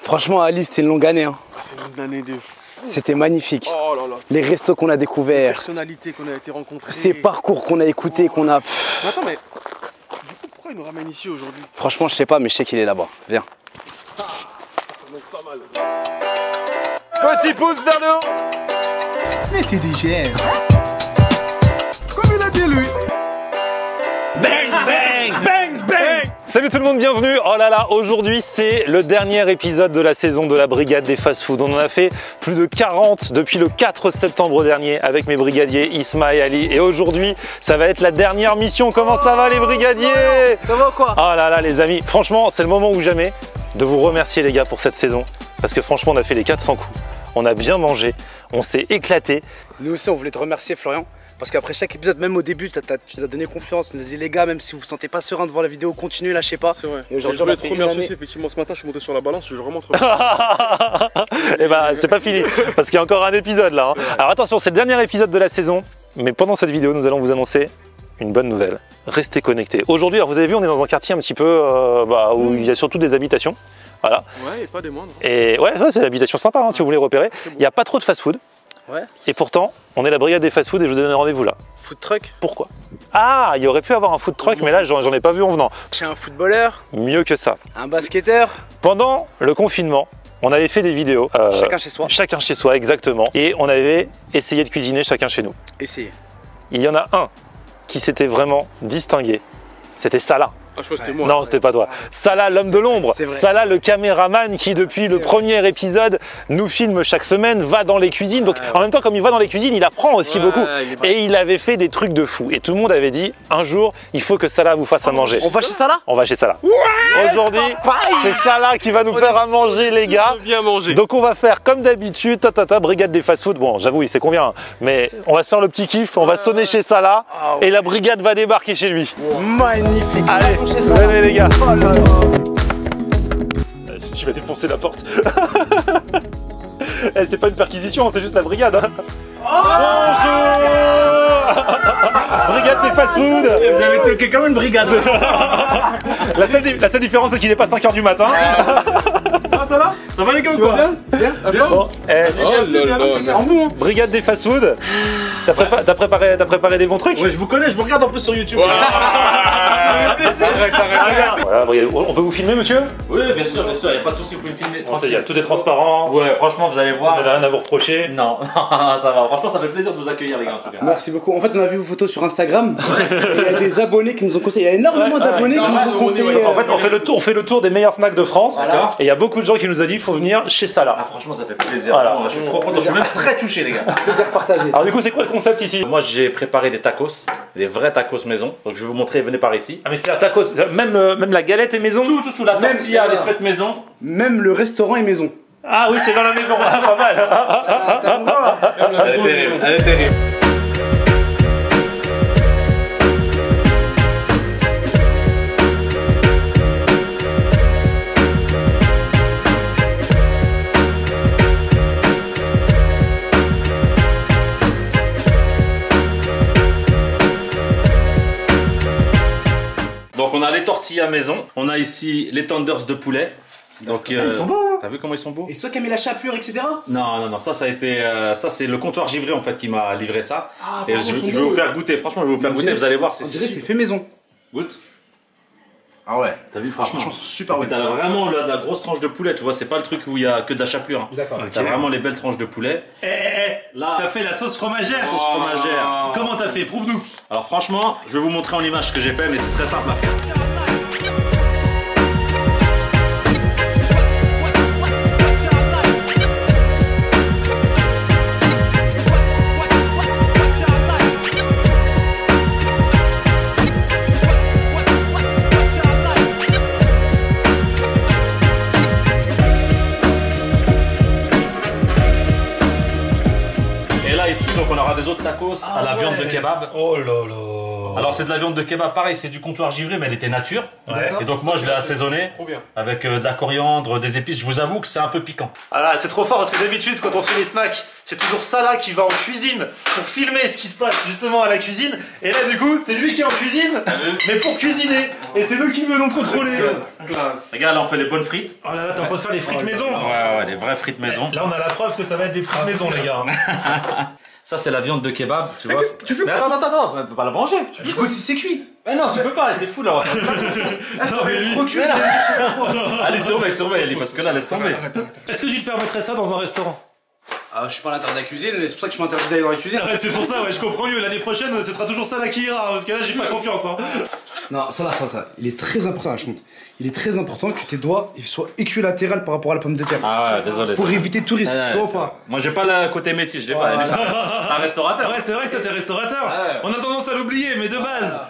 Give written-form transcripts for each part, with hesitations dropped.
Franchement, Ali, c'était une longue année. Hein. C'est une année de fou. C'était magnifique. Oh là là. Les restos qu'on a découverts. Les personnalités qu'on a été rencontrées. Ces parcours qu'on a écoutés, qu'on a... Mais attends, mais du coup, pourquoi il nous ramène ici aujourd'hui? Franchement, je sais pas, mais je sais qu'il est là-bas. Viens. Ça monte pas mal. Petit pouce vers le haut. Mais t'es DGM. Comme il a dit lui. Bang, bang, bang, bang. Salut tout le monde, bienvenue. Oh là là, aujourd'hui c'est le dernier épisode de la saison de la Brigade des fast-food. On en a fait plus de 40 depuis le 4 septembre dernier avec mes brigadiers Isma et Ali. Et aujourd'hui, ça va être la dernière mission. Comment ça va les brigadiers? Ça va ou quoi? Oh là là les amis, franchement c'est le moment ou jamais de vous remercier les gars pour cette saison. Parce que franchement on a fait les 400 coups, on a bien mangé, on s'est éclaté. Nous aussi, on voulait te remercier, Florian. Parce qu'après chaque épisode, même au début, tu nous as donné confiance. Tu nous as dit, les gars, même si vous vous sentez pas serein devant la vidéo, continuez, lâchez pas. C'est vrai. Et aujourd'hui, je on voulais a te fait une remercier année. aussi. Effectivement, ce matin, je suis monté sur la balance. Je vais vraiment te Et bah c'est pas fini, parce qu'il y a encore un épisode là. Hein. Alors attention, c'est le dernier épisode de la saison. Mais pendant cette vidéo, nous allons vous annoncer une bonne nouvelle. Restez connectés. Aujourd'hui, alors vous avez vu, on est dans un quartier un petit peu où il y a surtout des habitations. Voilà. Ouais, et pas des moindres. Et ouais, c'est une habitation sympa hein, si vous voulez repérer. Il n'y a pas trop de fast-food. Ouais. Et pourtant, on est la brigade des fast-food et je vous donne rendez-vous là. Food truck. Pourquoi? Ah, il y aurait pu avoir un food truck, mais là, j'en ai pas vu en venant. Chez un footballeur, Mieux que ça. un basketteur, Pendant le confinement, on avait fait des vidéos. chacun chez soi. Chacun chez soi, exactement. Et on avait essayé de cuisiner chacun chez nous. Essayez. Il y en a un qui s'était vraiment distingué. C'était Salah. Ah, je crois que c'était moi. Non, c'était pas toi. Salah, l'homme de l'ombre. C'est vrai. Salah, le caméraman qui, depuis le premier épisode, nous filme chaque semaine, va dans les cuisines. Donc, en même temps, comme il va dans les cuisines, il apprend aussi Ouais, beaucoup. il est pas- Et il avait fait des trucs de fou. Et tout le monde avait dit, un jour, il faut que Salah vous fasse à manger. On va chez Salah? On va chez Salah. Aujourd'hui, c'est Salah qui va nous faire à manger, les gars. Bien manger. Donc on va faire comme d'habitude, brigade des fast-food. Bon, j'avoue, il sait combien, hein. Mais on va se faire le petit kiff, on va sonner chez Salah et la brigade va débarquer chez lui. Magnifique. Allez, Chez Salah. venez les gars. Oh là là. Je vais défoncer la porte. Eh, c'est pas une perquisition, c'est juste la brigade. Hein. Bonjour. Brigade des fast-food. Vous avez toqué comme une brigade. La seule différence, c'est qu'il n'est pas 5 h du matin. Ça va les gars ou quoi? Bon, eh, Oh là là. C'est en bon, hein. brigade des fast-food. T'as préparé des bons trucs? Ouais, je vous connais, je vous regarde en plus sur YouTube. Arrête. Voilà, brigade. On peut vous filmer, monsieur? Oui, bien sûr, y a pas de souci, vous pouvez me filmer. Bon, ça y est, tout est transparent. Ouais, franchement, vous allez On voir. n'a rien à vous reprocher. Non, ça va. Franchement, ça fait plaisir de vous accueillir, les gars, en tout cas. Merci beaucoup. En fait, on a vu vos photos sur Instagram. Et il y a des abonnés qui nous ont conseillé. Il y a énormément d'abonnés qui nous ont conseillé. En fait, on fait le tour des meilleurs snacks de France. Voilà. Et il y a beaucoup de gens qui nous ont dit qu'il faut venir chez Ah, Salah. franchement, ça fait plaisir. Voilà. Vraiment, je suis trop content. Je suis même très touché, les gars. Plaisir partagé. Alors du coup, c'est quoi le concept ici? Moi, j'ai préparé des tacos, des vrais tacos maison. Donc, je vais vous montrer. Venez par ici. Ah mais c'est la tacos, même la galette est maison? Tout, la Même- tortilla, elle est faite maison. Même le restaurant est maison. Ah oui, c'est dans la maison, ah, pas mal. Elle est terrible, elle est terrible. Donc on a les tortillas maison, on a ici les tenders de poulet. Donc Ils sont beaux, hein. T'as vu comment ils sont beaux? Et c'est toi qui as mis la chapelure, etc. Non, ça a été, ça c'est le comptoir givré en fait qui m'a livré ça. Ah, Et pardon, je ils sont vais vous beaux. faire goûter, franchement je vais vous faire goûter, vous allez voir, c'est On dirait que c'est super. fait maison. Goûte. Ah ouais. T'as vu franchement? Super Et bon. t'as vraiment la grosse tranche de poulet, tu vois, c'est pas le truc où il y a que de la chapelure. Hein. D'accord. T'as vraiment les belles tranches de poulet. Là, T'as fait la sauce fromagère. sauce fromagère. Comment t'as fait? Prouve-nous. Alors franchement, je vais vous montrer en image ce que j'ai fait, mais c'est très simple à faire. Et là ici, donc on aura des autres tacos à la viande de kebab. Oh là là. Alors c'est de la viande de kebab, pareil, c'est du comptoir givré, mais elle était nature. Et donc moi je l'ai assaisonné avec de la coriandre, des épices. Je vous avoue que c'est un peu piquant. Ah là, c'est trop fort parce que d'habitude, quand on fait les snacks, c'est toujours Salah qui va en cuisine pour filmer ce qui se passe justement à la cuisine. Et là, du coup, c'est lui qui est en cuisine, mais pour cuisiner. Et c'est nous qui venons contrôler. Classe. Regarde, là on fait les bonnes frites. Oh là là, t'es en train de faire les frites maison. Ouais, les vraies frites maison. Là, on a la preuve que ça va être des frites maison, les gars. Ça c'est la viande de kebab, tu vois. Tu fais Mais quoi? attends, on peut pas la manger. Je goûte si c'est cuit. Mais non, tu peux pas, t'es fou là. Non, mais lui. Trop cuit, ça veut dire je sais pas quoi. Allez, surveille, Ali, parce que là, laisse tomber. Est-ce que tu te permettrais ça dans un restaurant? Ah, je suis pas à l'intérieur de la cuisine, mais c'est pour ça que je m'interdis d'aller dans la cuisine. Ouais, c'est pour ça, ouais, je comprends mieux. L'année prochaine, ce sera toujours Salah qui ira, parce que là, j'ai pas confiance. Hein. Non, ça, il est très important, je montre. Il est très important que tes doigts soient équilatérales par rapport à la pomme de terre. Ah ouais, désolé. Pour éviter tout risque, tu vois ou pas? Moi j'ai pas le côté métier, je l'ai pas. C'est un restaurateur. Ouais, c'est vrai que toi, t'es restaurateur. Ouais. On a tendance à l'oublier, mais de base.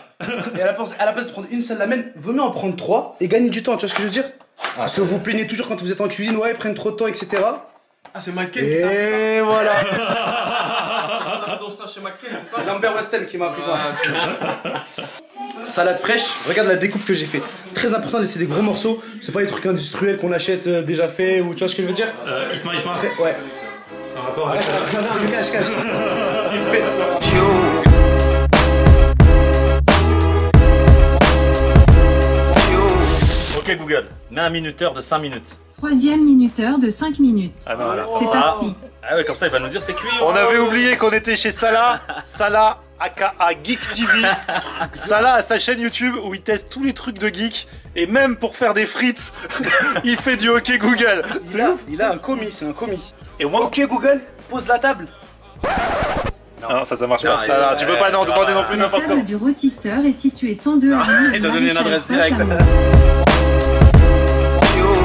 Et à la place de prendre une seule lamelle, vaut mieux en prendre 3 et gagner du temps, tu vois ce que je veux dire? Parce que vous plaignez toujours quand vous êtes en cuisine, ouais, ils prennent trop de temps, etc. Ah, c'est Michael qui t'a Et voilà. On a dans ça chez Michael, c'est ça? C'est Lambert Westel qui m'a appris ça. Salade fraîche, regarde la découpe que j'ai fait. Très important de laisser des gros morceaux. C'est pas les trucs industriels qu'on achète déjà fait ou tu vois ce que je veux dire? Isma. Ouais. C'est un rapport avec Ouais, ça. je cache. Ok Google, mets un minuteur de 5 minutes. Troisième minuteur de 5 minutes. Ah ben voilà. C'est parti. Ah ouais, comme ça il va nous dire c'est cuit. On avait oublié qu'on était chez Salah. Salah, aka Geek TV. Salah a sa chaîne YouTube où il teste tous les trucs de geek. Et même pour faire des frites, il fait du hockey Google. C'est ouf. Il a un commis, c'est un commis. Et moi, Ok Google, pose la table. non, ça marche pas. Salah, tu peux pas non demander non plus La n'importe table quoi. du rôtisseur est située 102 avenue. Il t'a donné une adresse Maréchal directe. Saint-Chamond.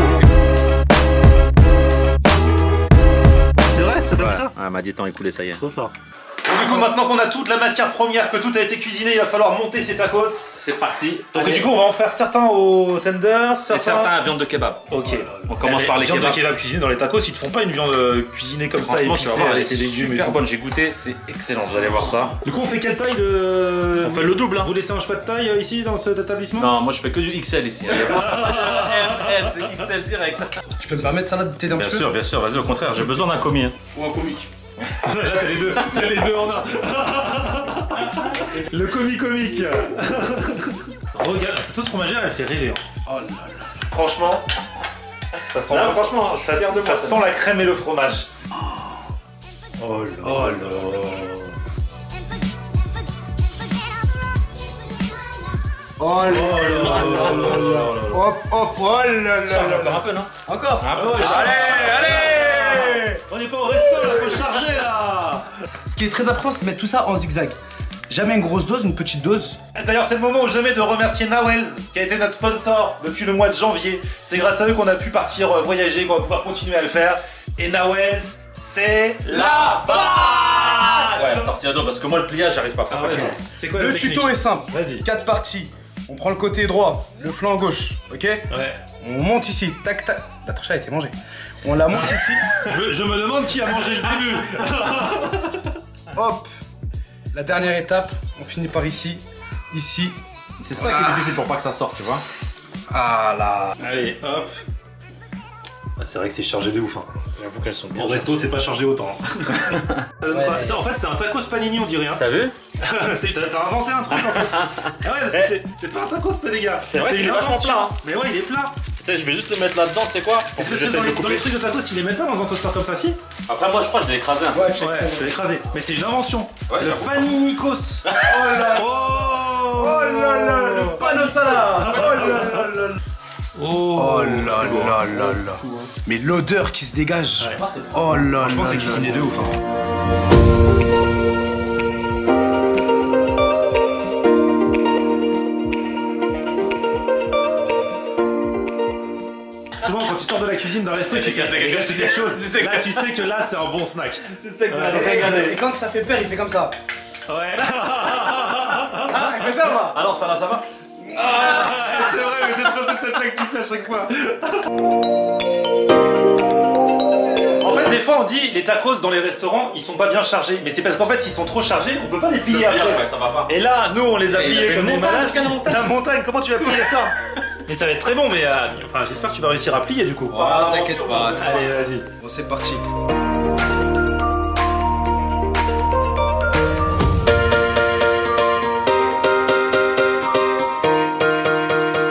C'est vrai, ça t'a fait ça? Ah, m'a dit temps écoulé, ça y est. Trop fort. Bon, du coup, maintenant qu'on a toute la matière première, que tout a été cuisiné, il va falloir monter ces tacos. C'est parti. Donc, Allez. du coup, on va en faire certains aux tenders, Et certains à viande de kebab. Ok. On commence par les viandes de kebabs. kebab cuisinée dans les tacos, ils te font pas une viande cuisinée comme ça, Franchement, tu vas épicée voir, elle avec est les légumes et super tout. bonne. J'ai goûté, c'est excellent. Vous allez voir ça. Du coup, on fait quelle taille de. On fait le double, hein. Vous laissez un choix de taille ici dans cet établissement? Non, moi je fais que du XL ici. Allez, c'est XL direct. Tu peux me permettre salade de t'aider un petit peu? Bien sûr, vas-y, au contraire, j'ai besoin d'un commis. Hein. Ou un comique. Là, t'as les deux en un. Le comique. Regarde, cette sauce fromagère, elle fait rêver. Hein. Oh là là. Franchement, ça sent, Là, franchement, ça sent la crème et le fromage. Oh là Oh là là. Oh là là. Hop, oh là là. Encore un peu, non? Encore. Allez, on n'est pas au resto là, faut charger là. Ce qui est très important, c'est de mettre tout ça en zigzag. Jamais une grosse dose, une petite dose. D'ailleurs, c'est le moment ou jamais de remercier Nawels, qui a été notre sponsor depuis le mois de janvier. C'est grâce à eux qu'on a pu partir voyager, qu'on va pouvoir continuer à le faire. Et Nawels, c'est la base. Ouais, tortilla d'eau, parce que moi le pliage, j'arrive pas à faire ça. C'est quoi Le tuto est simple. Vas-y. 4 parties. On prend le côté droit, le flanc gauche, ok? Ouais. On monte ici, tac tac. La torche a été mangée. On la monte ici, Je me demande qui a mangé le début. hop. La dernière étape, on finit par ici, ici. C'est ça qui est difficile pour pas que ça sorte, tu vois. Ah là. Allez, hop. Ah, c'est vrai que c'est chargé de ouf. Hein. J'avoue qu'elles sont bien. Au resto, c'est pas chargé autant. Ça, en fait, c'est un tacos panini, on dirait. Hein. T'as vu? T'as inventé un truc en fait. Ah ouais, parce que c'est pas un tacos, ça, les gars. C'est vrai qu'il une est vachement invention. plat, hein. Mais ouais, il est plat. Tu sais, je vais juste le mettre là-dedans, tu sais quoi? Pour Est-ce que que j'essaie de le dans les couper. trucs de tacos, ils les mettent pas dans un toaster comme ça, si? Après, moi je crois que je vais l'écraser un peu. Ouais, Ouais, je vais l'écraser. Mais c'est une invention. Ouais, le j'avoue. paninikos. Oh là. Oh là là, le panneau salade. Oh là là là. Oh là là là là. Mais l'odeur qui se dégage. Ouais. Oh là là. Franchement, c'est là cuisiné là. de ouf. Hein. Souvent, quand tu sors de la cuisine d'un resto, tu fais c'est quelque chose. Là, tu sais que là, c'est un bon snack. Tu sais que tu vas Ouais. te régaler. Et quand ça fait peur, il fait comme ça. Ouais. Ah, il fait ça va. Alors, ça va, ça va? C'est vrai, mais c'est pas cette tête que tu fais à chaque fois. En fait, des fois, fois on dit les tacos dans les restaurants ils sont pas bien chargés, mais c'est parce qu'en fait s'ils sont trop chargés on peut pas les plier après. Ça va pas. Et là nous on les a pliés comme des malades. La montagne, comment tu vas plier ça? Mais ça va être très bon, mais enfin j'espère que tu vas réussir à plier du coup. Oh, t'inquiète pas. Allez vas-y. Bon c'est parti.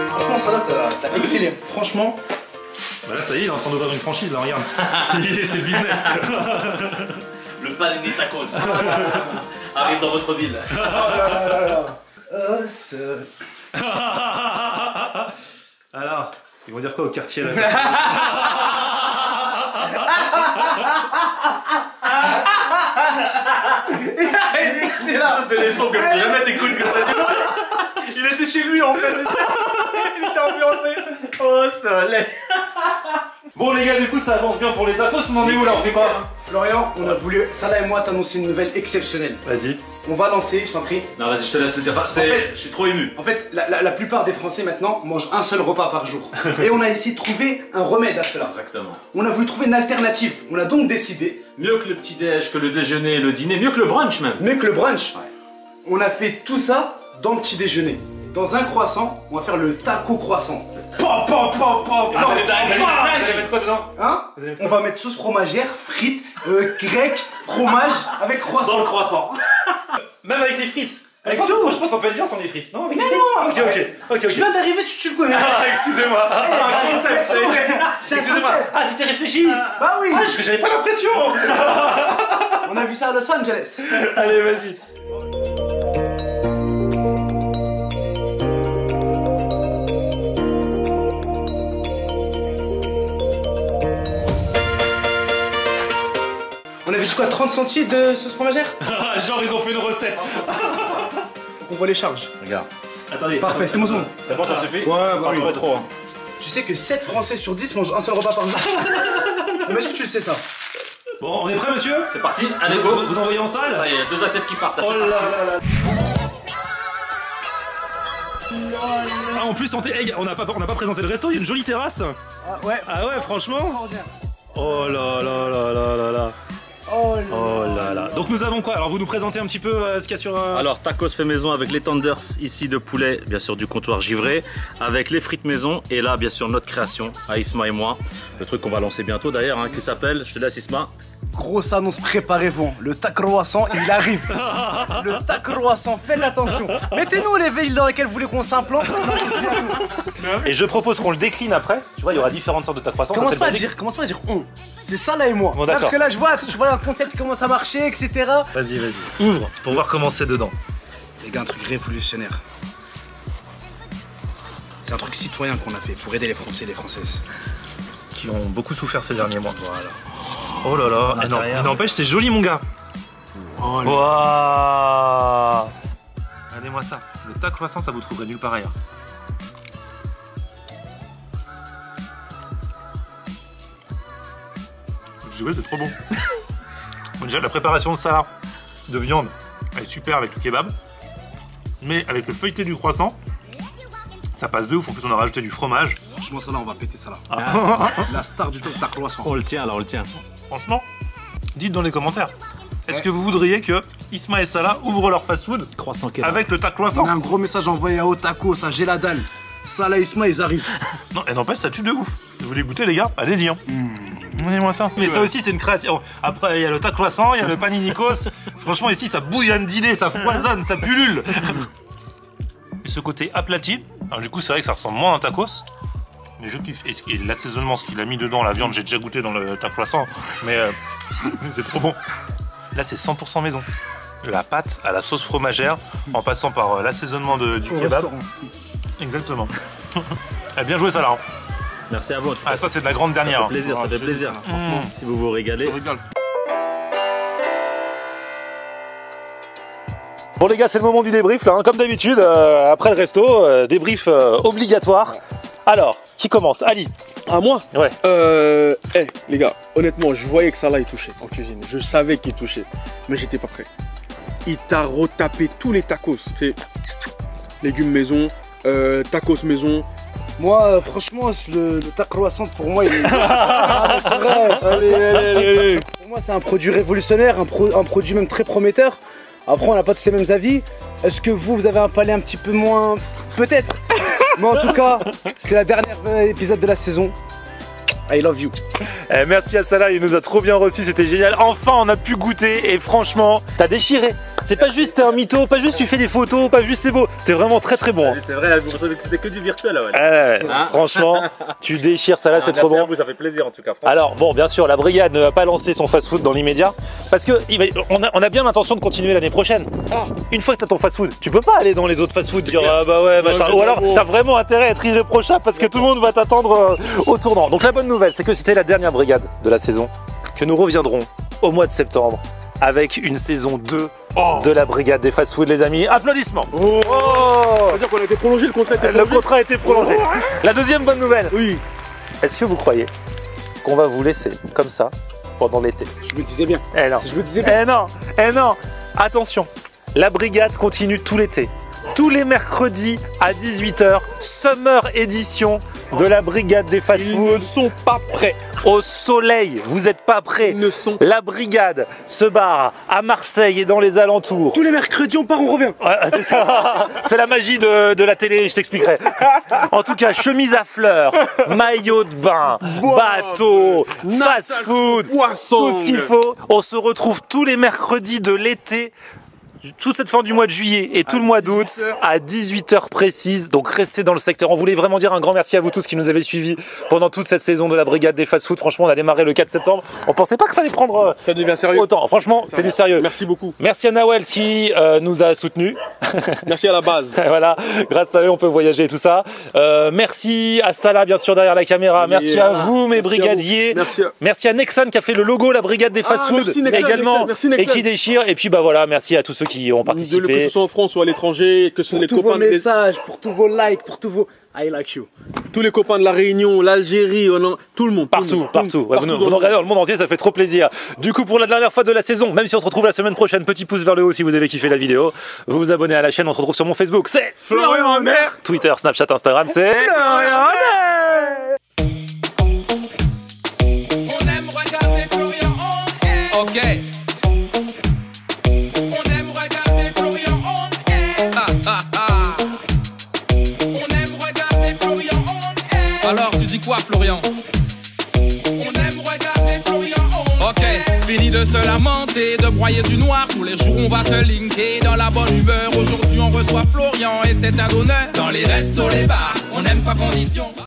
Franchement ça là t'as excellé. Franchement. Bah là ça y est il est en train d'ouvrir une franchise là regarde. C'est le business. Le pan des tacos arrive dans votre ville. Oh là là là. Alors, ils vont dire quoi au quartier là? Il est excellent. C'est les sons que tu jamais t'écoutes que ça dit. Il était chez lui en fait. Il était ambiancé. Oh soleil. Bon les gars du coup ça avance bien pour les tacos, on en est où là? On fait quoi? Florian, on a voulu, Salah et moi, t'annoncer une nouvelle exceptionnelle. Vas-y. On va lancer, je t'en prie. Non vas-y je te laisse le dire. Je suis trop ému. En fait, la plupart des Français maintenant mangent un seul repas par jour. Et on a essayé de trouver un remède à cela. Exactement. On a voulu trouver une alternative. On a donc décidé, Mieux que le petit-déj, que le déjeuner, le dîner, mieux que le brunch même. mieux que le brunch, on a fait tout ça dans le petit déjeuner. Dans un croissant, on va faire le taco croissant. Pop, pop, pop, pop, Vous allez mettre quoi dedans? Hein? On va mettre sauce fromagère, frites, grec, fromage avec croissant. Dans le croissant. Même avec les frites. Avec je pense, tout. moi, je pense qu'on peut être bien sans les frites. Non, avec Mais les frites. non. Ok. Tu viens d'arriver, tu le connais. Ah, excusez-moi. C'est un concept. C'est un Excusez-moi. concept. Ah, c'était réfléchi. Bah oui. Ah, j'avais pas l'impression. On a vu ça à Los Angeles. Allez, vas-y. On avait dit quoi, 30 centimes de sauce fromagère? Genre, ils ont fait une recette. On voit les charges. Regarde. Attendez. Parfait, c'est mon son. C'est bon, ça suffit? Ouais, bah Enfin, oui. pas trop. Hein. Tu sais que 7 Français sur 10 mangent un seul repas par jour. Mais est-ce que tu le sais ça? Bon, on est prêt, monsieur? C'est parti. Allez go. Vous envoyez en salle? Ça y est, 2 assiettes qui partent. Oh C'est là parti. là là. Ah, en plus, santé, hey, on n'a pas présenté le resto, il y a une jolie terrasse. Ah ouais. Ah ouais, franchement. Oh là là là là là là. Oh Oh là là. Donc nous avons quoi? Alors vous nous présentez un petit peu ce qu'il y a sur... Alors tacos fait maison avec les tenders ici de poulet, bien sûr du comptoir givré, avec les frites maison et là bien sûr notre création à Isma et moi, le truc qu'on va lancer bientôt d'ailleurs, hein, qui s'appelle, je te laisse Isma. Grosse annonce, préparez-vous. Le tac croissant, il arrive. Le tac croissant, faites attention. Mettez-nous les villes dans lesquelles vous voulez qu'on s'implante. Et je propose qu'on le décline après. Tu vois, il y aura différentes sortes de tac croissants. Commence pas à dire on. C'est ça là et moi. Bon, Là, d'accord. parce que là je vois le concept qui commence à marcher, etc. Vas-y, vas-y. Ouvre pour voir comment c'est dedans. Les gars, un truc révolutionnaire. C'est un truc citoyen qu'on a fait pour aider les Français et les Françaises. Qui ont beaucoup souffert ces derniers mois. Voilà. Oh là là. Eh non, mais n'empêche, c'est joli mon gars. Oh là. Waouh. Regardez-moi ça. Le tac croissant, ça vous trouverez nulle part ailleurs. Ouais, c'est trop bon. Bon, déjà, la préparation de ça, de viande, elle est super avec le kebab. Mais avec le feuilleté du croissant, ça passe de ouf. En plus, on a rajouté du fromage. Franchement, ça là, on va péter ça là. Ah. La star du tac croissant. On le tient là, on le tient. Franchement, dites dans les commentaires. Est-ce que vous voudriez que Isma et Salah ouvrent leur fast-food Croissant kebab. avec le tac croissant? On a un gros message envoyé à Otako, ça j'ai la dalle. Salah Isma, ils arrivent. Non, et n'empêche, ça tue de ouf. Vous voulez goûter, les gars? Allez-y. Hein. Donnez-moi ça. Mais ça aussi, c'est une création. Après, il y a le tac croissant, il y a le paninikos. Franchement, ici, ça bouillonne d'idées, ça foisonne, ça pullule. Et ce côté aplati, alors du coup, c'est vrai que ça ressemble moins à un tacos. Mais je kiffe. Et l'assaisonnement, ce qu'il a mis dedans, la viande, j'ai déjà goûté dans le tac croissant. Mais c'est trop bon. Là, c'est 100% maison. De la pâte à la sauce fromagère, en passant par l'assaisonnement du kebab. Exactement. Bien joué, ça là. Merci à vous en tout cas. Ah, ça, c'est de la grande dernière. Ça fait plaisir, ça fait plaisir. Si vous vous régalez. Bon les gars, c'est le moment du débrief là, hein. Comme d'habitude, après le resto, débrief obligatoire. Alors, qui commence? Ali. À moi? Ouais. Les gars, honnêtement, je voyais que Salah il touchait en cuisine. Je savais qu'il touchait, mais j'étais pas prêt. Il t'a retapé tous les tacos. Fait légumes maison, tacos maison. Moi, franchement, le tac croissant pour moi, il est. Ah, c'est vrai. Allez. moi, c'est un produit révolutionnaire, un produit même très prometteur. Après, on n'a pas tous les mêmes avis. Est-ce que vous avez un palais un petit peu moins... Peut-être. Mais en tout cas, c'est la dernière épisode de la saison. I love you. Merci à Salah, il nous a trop bien reçus, c'était génial. Enfin, on a pu goûter et franchement, t'as déchiré. C'est pas juste t'es un mytho, pas juste tu fais des photos, pas juste c'est beau. C'était vraiment très très bon. C'est vrai, vous savez que c'était que du virtuel. Franchement, tu déchires Salah, c'est trop bon. Vous, ça fait plaisir en tout cas. Alors bon, bien sûr, la brigade ne va pas lancer son fast-food dans l'immédiat parce que on a bien l'intention de continuer l'année prochaine. Une fois que t'as ton fast-food, tu peux pas aller dans les autres fast-food dire ah bah ouais machin. Ou alors t'as vraiment intérêt à être irréprochable parce que tout le monde va t'attendre au tournant. Donc la bonne nouvelle, c'est que c'était la dernière brigade de la saison, que nous reviendrons au mois de septembre avec une saison 2 de la brigade des fast-food, les amis. Applaudissements. Ça veut dire qu'on a été prolongé, le contrat a été prolongé. Le contrat a été prolongé. La deuxième bonne nouvelle. Oui. Est-ce que vous croyez qu'on va vous laisser comme ça pendant l'été? Je me disais bien. Eh non. Je me disais bien. Eh non. Attention, la brigade continue tout l'été. Tous les mercredis à 18 h, Summer Edition de la brigade des fast-food. Ils ne sont pas prêts. Au soleil, vous n'êtes pas prêts. Ils ne sont... La brigade se barre à Marseille et dans les alentours. Tous les mercredis, on part, on revient. Ouais, c'est ça. C'est la magie de la télé, je t'expliquerai. En tout cas, chemise à fleurs, maillot de bain, bateau, fast-food, poisson, tout ce qu'il faut. On se retrouve tous les mercredis de l'été. Toute cette fin du mois de juillet et tout le mois d'août à 18 h précises, donc restez dans le secteur. On voulait vraiment dire un grand merci à vous tous qui nous avez suivis pendant toute cette saison de la brigade des fast-food. Franchement, on a démarré le 4 septembre. On pensait pas que ça allait prendre ça devient sérieux. Autant. Franchement, c'est du sérieux. Merci beaucoup. Merci à Nawel qui nous a soutenus. Merci à la base. Voilà, grâce à eux, on peut voyager et tout ça. Merci à Salah, bien sûr, derrière la caméra. Merci à vous, mes brigadiers. Merci à Nexon qui a fait le logo, la brigade des fast-food également, et qui déchire. Et puis bah voilà, merci à tous ceux qui ont participé. Que ce soit en France ou à l'étranger, que ce soit les copains. Pour tous vos messages, pour tous vos likes, pour tous vos I like you. Tous les copains de la Réunion, l'Algérie, tout le monde. Partout. Vous nous regardez dans le monde entier, ça fait trop plaisir. Du coup, pour la dernière fois de la saison, même si on se retrouve la semaine prochaine, petit pouce vers le haut si vous avez kiffé la vidéo. Vous vous abonnez à la chaîne, on se retrouve sur mon Facebook, c'est Florian Honner. Twitter, Snapchat, Instagram, c'est Florian Honner. On aime regarder Florian Honner. Ok. Alors tu dis quoi Florian? On aime regarder Florian Honner. Ok, fini de se lamenter, de broyer du noir. Tous les jours on va se linker dans la bonne humeur. Aujourd'hui on reçoit Florian et c'est un honneur. Dans les restos, les bars, on aime sans condition.